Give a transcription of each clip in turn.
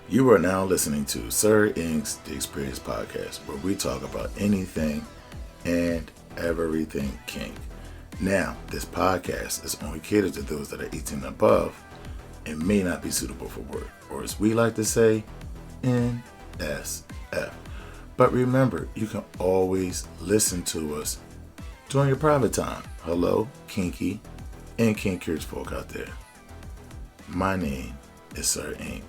You are now listening to Sir Inq's The Experience Podcast, where we talk about anything and everything kink. Now, this podcast is only catered to those that are 18 and above and may not be suitable for work, or as we like to say, NSF. But remember, you can always listen to us during your private time. Hello, kinky and kink-curious folk out there. My name is Sir Inq.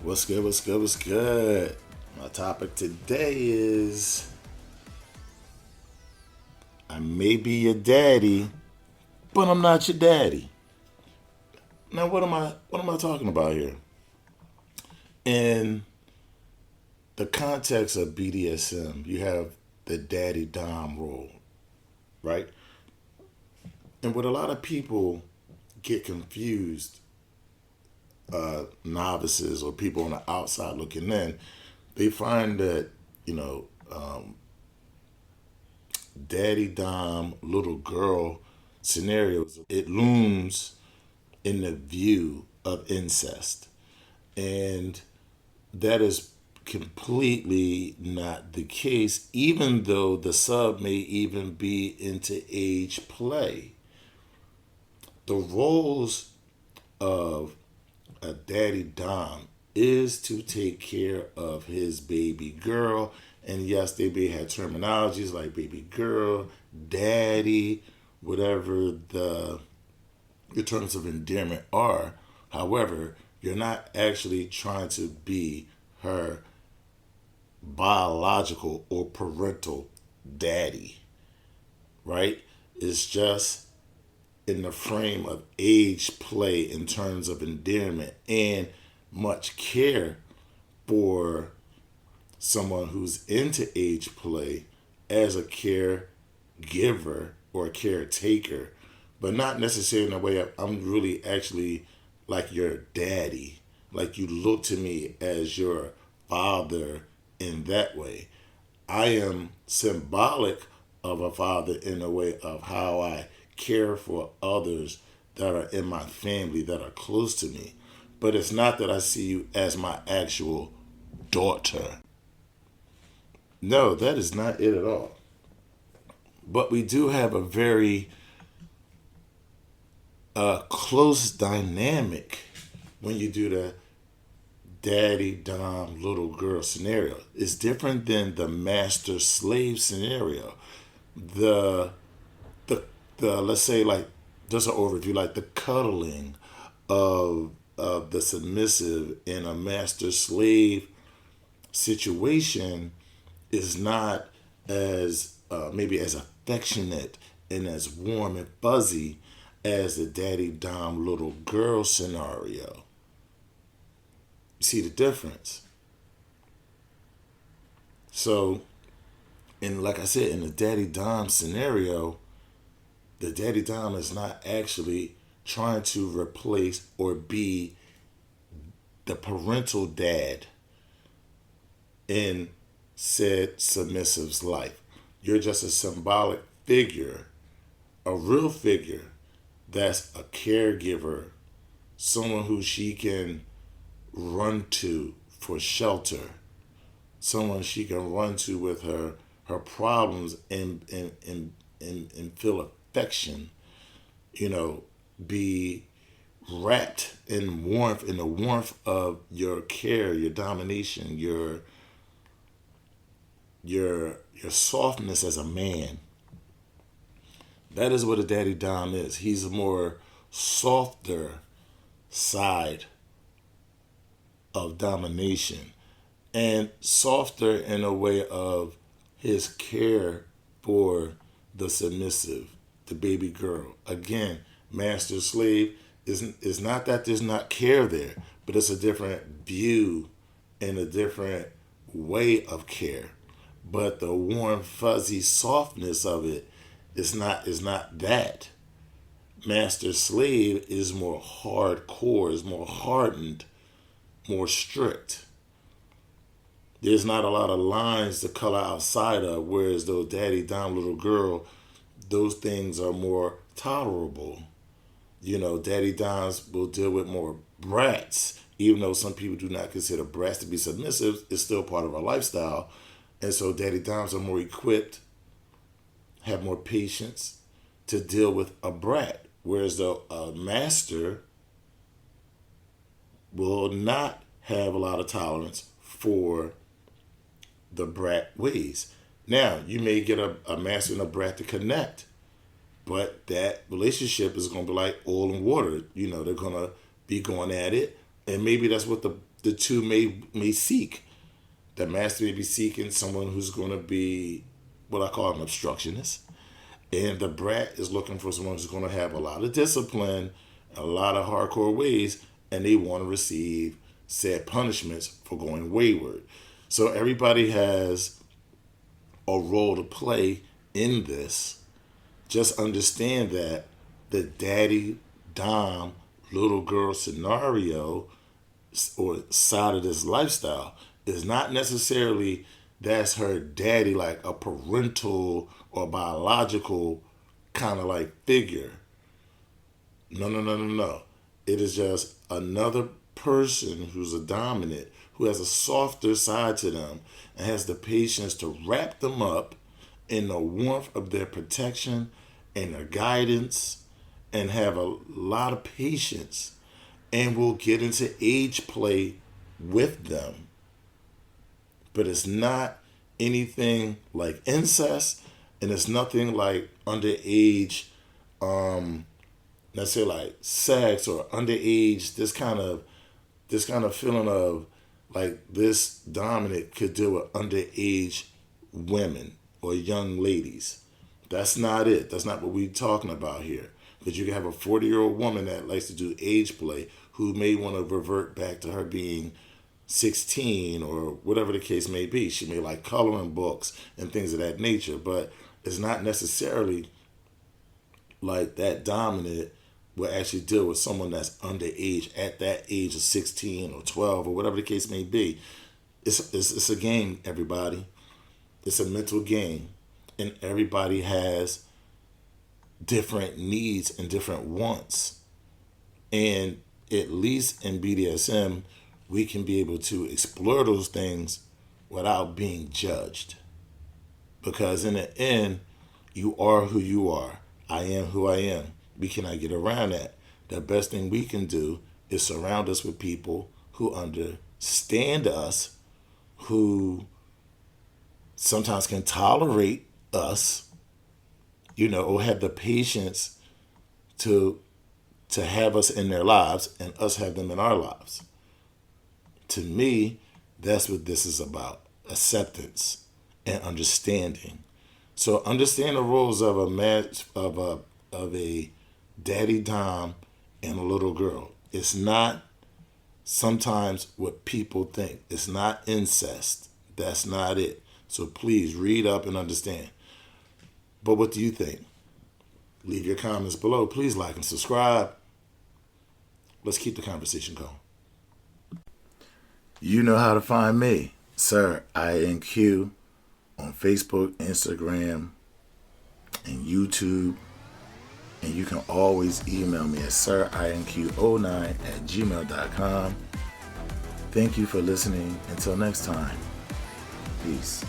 What's good, what's good, what's good? My topic today is I may be your daddy, but I'm not your daddy. Now what am I talking about here? In the context of BDSM, you have the daddy dom role, right? And what a lot of people get confused, novices or people on the outside looking in, they find that, daddy dom little girl scenarios, it looms in the view of incest. And that is completely not the case, even though the sub may even be into age play. The roles of a daddy dom is to take care of his baby girl. And yes, they may have terminologies like baby girl, daddy, whatever the terms of endearment are. However, you're not actually trying to be her biological or parental daddy, right? It's just in the frame of age play in terms of endearment and much care for someone who's into age play as a caregiver or a caretaker, but not necessarily in a way of I'm really actually like your daddy, like you look to me as your father in that way. I am symbolic of a father in a way of how I care for others that are in my family that are close to me. But it's not that I see you as my actual daughter. No, that is not it at all. But we do have a very close dynamic when you do the daddy dom little girl scenario. It's different than the master slave scenario. The let's say, like, just an overview, like the cuddling of the submissive in a master slave situation is not as maybe as affectionate and as warm and fuzzy as the daddy dom little girl scenario. You see the difference? So, and like I said, in the daddy dom scenario, the daddy dom is not actually trying to replace or be the parental dad in said submissive's life. You're just a symbolic figure, a real figure that's a caregiver, someone who she can run to for shelter, someone she can run to with her problems and feel affection, be wrapped in warmth, in the warmth of your care, your domination, your softness as a man. That is what a daddy dom is. He's a more softer side of domination, and softer in a way of his care for the submissive, the baby girl. Again, master slave is not that there's not care there, but it's a different view and a different way of care. But the warm, fuzzy softness of it is not that. Master slave is more hardcore, is more hardened, more strict. There's not a lot of lines to color outside of, whereas those daddy dom little girl, those things are more tolerable. Daddy Doms will deal with more brats, even though some people do not consider brats to be submissive. It's still part of our lifestyle. And so Daddy Doms are more equipped, have more patience to deal with a brat. Whereas a master will not have a lot of tolerance for the brat ways. Now, you may get a master and a brat to connect, but that relationship is going to be like oil and water. They're going to be going at it, and maybe that's what the two may seek. The master may be seeking someone who's going to be what I call an obstructionist, and the brat is looking for someone who's going to have a lot of discipline, a lot of hardcore ways, and they want to receive said punishments for going wayward. So everybody has a role to play in this. Just understand that the daddy dom little girl scenario or side of this lifestyle is not necessarily that's her daddy, like a parental or biological kind of like figure. No. It is just another person who's a dominant, who has a softer side to them and has the patience to wrap them up in the warmth of their protection and their guidance, and have a lot of patience, and will get into age play with them. But it's not anything like incest, and it's nothing like underage, let's say like sex or underage, this kind of feeling of like this dominant could deal with underage women or young ladies. That's not it. That's not what we're talking about here. Because you can have a 40-year-old woman that likes to do age play who may want to revert back to her being 16 or whatever the case may be. She may like coloring books and things of that nature, but it's not necessarily like that dominant will actually deal with someone that's underage at that age of 16 or 12 or whatever the case may be. It's a game, everybody. It's a mental game, and everybody has different needs and different wants. And at least in BDSM, we can be able to explore those things without being judged. Because in the end, you are who you are. I am who I am. We cannot get around that. The best thing we can do is surround us with people who understand us, who sometimes can tolerate us, or have the patience to have us in their lives and us have them in our lives. To me, that's what this is about: acceptance and understanding. So understand the roles of a daddy dom and a little girl. It's not sometimes what people think. It's not incest. That's not it. So please read up and understand. But what do you think? Leave your comments below. Please like and subscribe. Let's keep the conversation going. You know how to find me, Sir Inq, on Facebook, Instagram, and YouTube. And you can always email me at sirinq09@gmail.com. Thank you for listening. Until next time, peace.